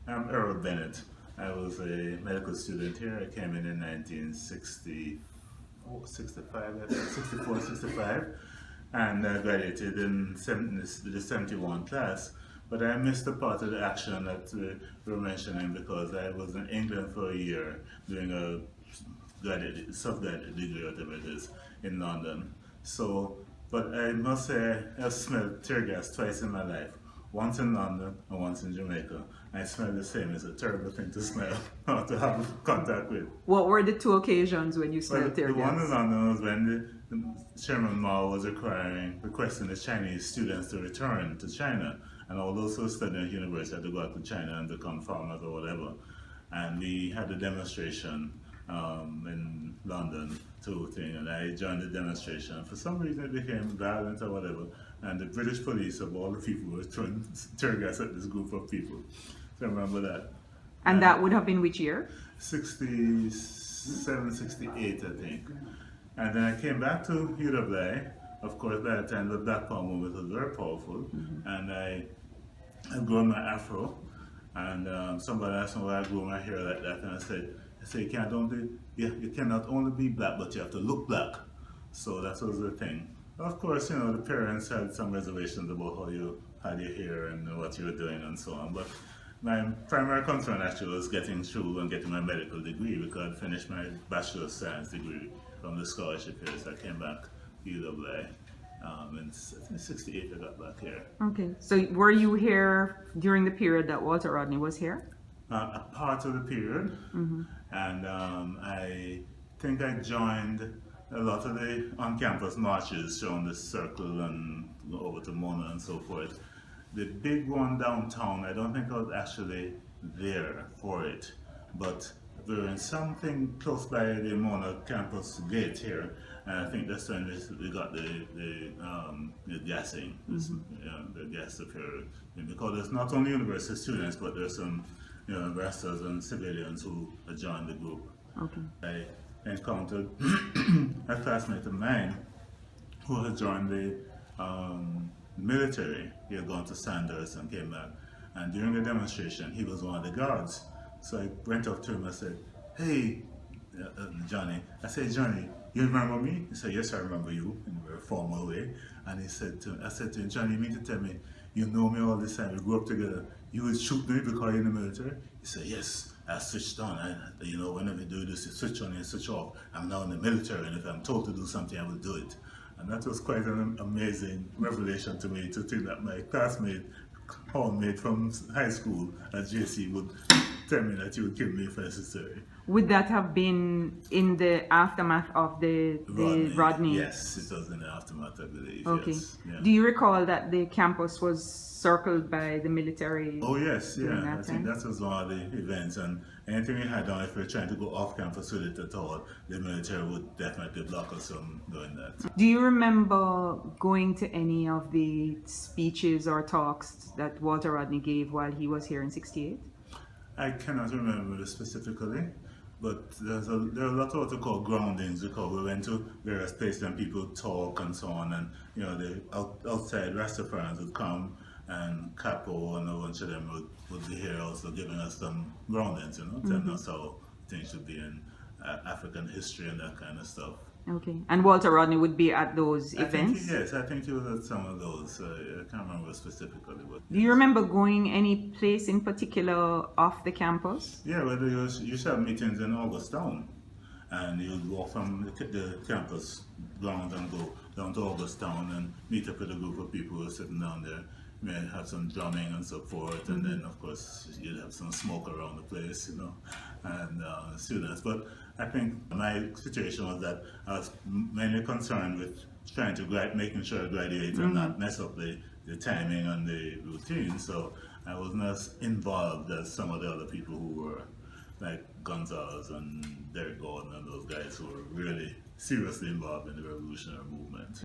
I'm Errol Bennett. I was a medical student here. I came in 1965, I think, 64, 65, and I graduated in the 71 class. But I missed the part of the action that we were mentioning because I was in England for a year doing a subgraduate degree, whatever it is, in London. So, but I must say I've smelled tear gas twice in my life. Once in London and once in Jamaica. I smell the same. It's a terrible thing to smell or to have contact with. What were the two occasions when you smelled tear gas? The one in London was when the Chairman Mao was requesting the Chinese students to return to China, and all those who were studying at university had to go out to China and become farmers or whatever. And we had a demonstration in London and I joined the demonstration. For some reason it became violent or whatever, and the British police of all the people were throwing tear gas at this group of people. So I remember that. And that would have been which year? 67, 68, I think. And then I came back to UWI. Of course, by the time the Black Power movement was very powerful, and I had grown my afro, and somebody asked me why I grew my hair like that, and I said you cannot only be black, but you have to look black. So that was the thing. Of course, you know, the parents had some reservations about how you had your hair and what you were doing and so on. But my primary concern actually was getting through and getting my medical degree, because I finished my Bachelor of Science degree from the scholarship here. So I came back to UWI. In 68 I got back here. Okay, so were you here during the period that Walter Rodney was here? A part of the period, and I think I joined a lot of the on-campus marches around the circle and over to Mona and so forth. The big one downtown, I don't think I was actually there for it, but we were in something close by the Mona campus gate here, and I think that's when we got the gassing, the gas up here, because there's not only university students, but there's some investors and civilians who joined the group. Okay. I encountered a classmate of mine who had joined the military. He had gone to Sanders and came back, and during the demonstration he was one of the guards. So I went up to him and said, "Hey, Johnny." I said, "Johnny, you remember me?" He said, "Yes, I remember you," in a very formal way. And I said to him, "Johnny, you mean to tell me you know me all this time, we grew up together, you would shoot me because you're in the military?" He said, "Yes, I switched on. Whenever you do this, you switch on and switch off. I'm now in the military, and if I'm told to do something, I will do it." And that was quite an amazing revelation to me, to think that my classmate, homemate from high school at JC, would tell me that he would kill me if necessary. Would that have been in the aftermath of the Rodney? Yes, it was in the aftermath, I believe. Okay. Yes. Yeah. Do you recall that the campus was circled by the military? Oh yes, yeah. I think that was one of the events, and anything we had done, if we were trying to go off campus with it at all, the military would definitely block us from doing that. Do you remember going to any of the speeches or talks that Walter Rodney gave while he was here in 68? I cannot remember this specifically, but there are a lot of what we call groundings, because we went to various places and people talk and so on, and the outside Rastafarians would come, and Capo and a bunch of them would be here also giving us some groundings, telling us how things should be in African history and that kind of stuff. Okay. And Walter Rodney would be at those events? Yes, I think he was at some of those. I can't remember specifically. But do you remember going any place in particular off the campus? Yeah, well, you used to have meetings in Augustown, and you'd walk from the campus grounds and go down to Augustown and meet up with a group of people who were sitting down there. You may have some drumming and so forth, and then of course you'd have some smoke around the place, and students. But I think my situation was that I was mainly concerned with trying to making sure I graduate and not mess up the timing and the routine. So I wasn't as involved as some of the other people who were, like Gonzalez and Derek Gordon and those guys who were really seriously involved in the revolutionary movement.